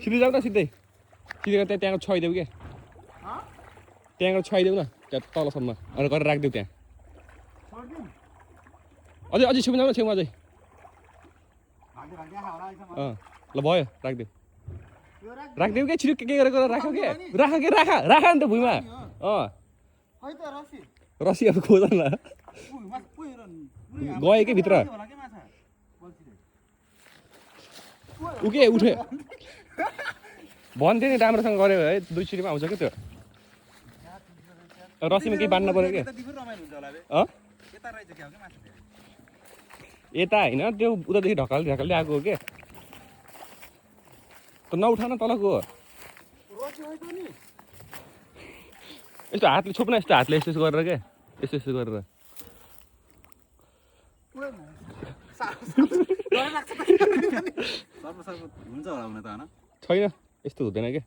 सिधै जाऊ न सिधै सिधै त्यहाँ छाइदेऊ क्या त्यहाँबाट छाइदेऊ न त्यहाँ तलसम्म अनि गरेर राखिदेऊ त्यहाँ अझै छेउमा जाऊ न छेउमा अझै ल भयो राखिदेऊ क्या छिटो के गरेर राख नि त भुइँमा रसी अब खोज न गयो कि भित्र उके उठ्यो भन्थ्यो नि राम्रोसँग गऱ्यो है 2 सिटीमा आउँछ क्या त्यो रसीमा केही बाँड्नु पर्यो क्या यता होइन त्यो उतादेखि ढकाल्दै आएको हो क्या त नउठा न तलको यस्तो हातले छोप्न यस्तो हातले यस्तो गरेर क्या यस्तो गरेर हुन्छ होला हुन त होइन छैन यस्तो हुँदैन क्या